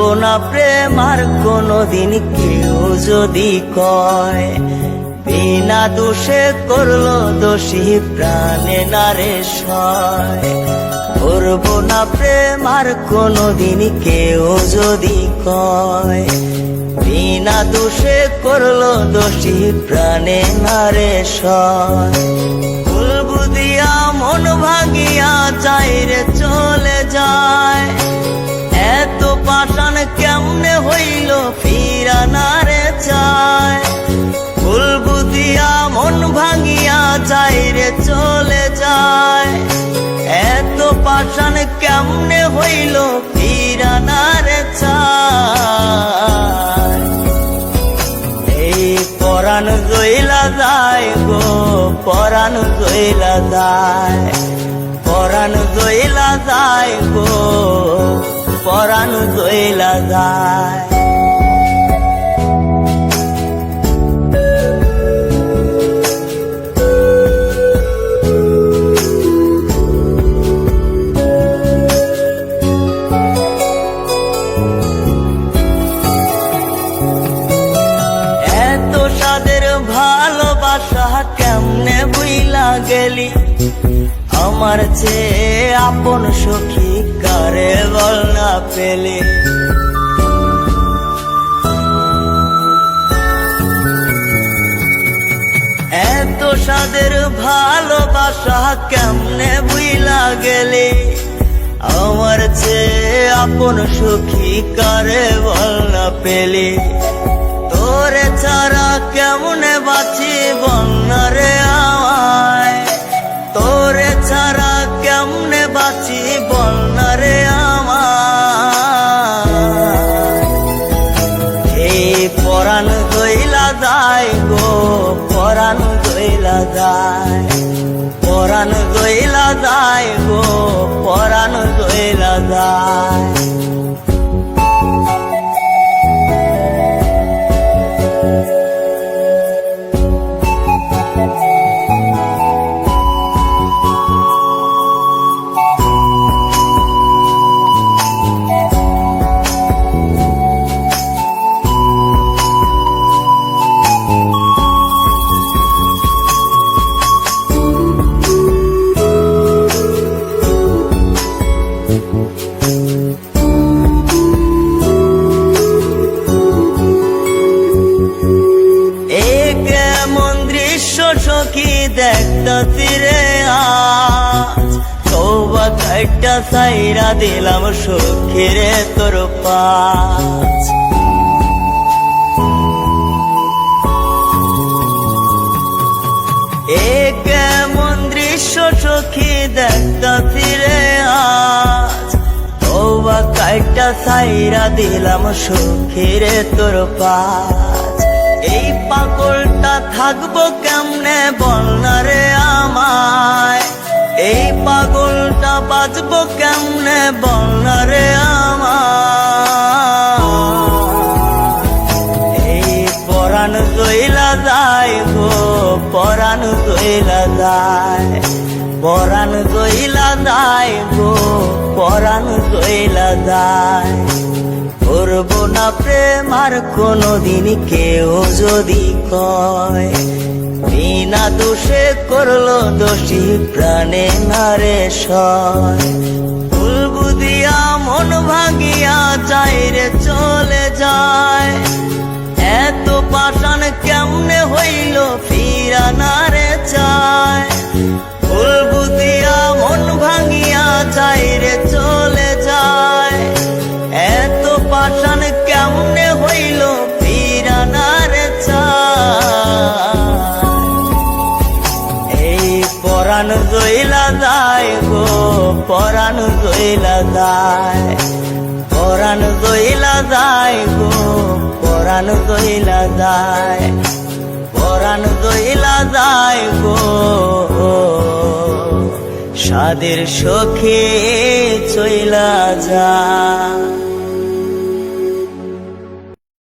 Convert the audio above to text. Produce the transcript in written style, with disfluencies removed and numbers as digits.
ভুলবো না প্রেম আর কোনোদিন কেউ যদি কয়, বিনা দোষে করলো দোষী প্রাণে নারে সয়। ভুলবো না প্রেম আর কোনোদিন কেউ যদি কয়, বিনা দোষে করলো দোষী প্রাণে নারে সয়। ভুল বুঝিয়া মন ভাঙিয়া যায় রে চলে যায়, এত পাষাণ কেমনে হইল ফিরা না রে চায়। ভুল বুঝিয়া মন ভাঙিয়া যায় রে চলে যায়, এত পাষাণ কেমনে হইল ফিরা না রে চায়। এই পরাণ জইলা যায় গো, পরাণ জইলা যায়, পরাণ জইলা যায় গো, পরাণ জইলা যায়। এত সাদের ভালোবাসা কেমনে বুইলা গেলি, আমার চেয়ে আপন সখী কারে বল না পেলে। এত সাদের ভালোবাসা কেমনে বুইলা গেলি, আমার চেয়ে আপন সখী কারে বল না পেলে। তোরে ছাড়া কেমনে বাঁচি বল না রে আমায়, তোরে ছাড়া কেমনে বাঁচি বল না রে আমায়। এই পরাণ জইলা যায় গো, পরাণ জইলা যায়, পরাণ জইলা যায় গো, পরাণ জইলা যায়। সখী দেখতাছি রে আজ, তওবা কাইটা সাইরা দিলাম সখী রে তোর পাশ। এ কেমন দৃশ্য সখী দেখতাছি রে আজ, তওবা কাইটা সাইরা দিলাম সখী রে তোর পাশ। এই পাগলটা থাকবো কেমনে বল না রে আমায়, এই পাগলটা বাঁচবো কেমনে বল না রে আমায়। এই পরাণ জইলা যায় গো, পরাণ জইলা যায়, পরাণ জইলা যায় গো, পরাণ জইলা যায়। করবো না প্রেম আর কোনোদিন কেউ যদি কয়, বিনা দোষে করলো দোষী প্রাণে নারে সয়। ভুল বুঝিয়া মন ভাঙিয়া যায় রে চলে যায়, এত পাষাণ কেমনে হইল ফিরা না রে চায়। ভুল বুঝিয়া মন ভাঙিয়া যায় রে চলে যায়, এত পাষাণ কেমনে হইল ফিরা না রে চায়। এই পরাণ জইলা যায় গো, পরাণ জইলা যায়, পরাণ জইলা যায় গো, পরাণ জইলা যায়, পরাণ জইলা যায় গো। সাদের সখী চইলা যায়।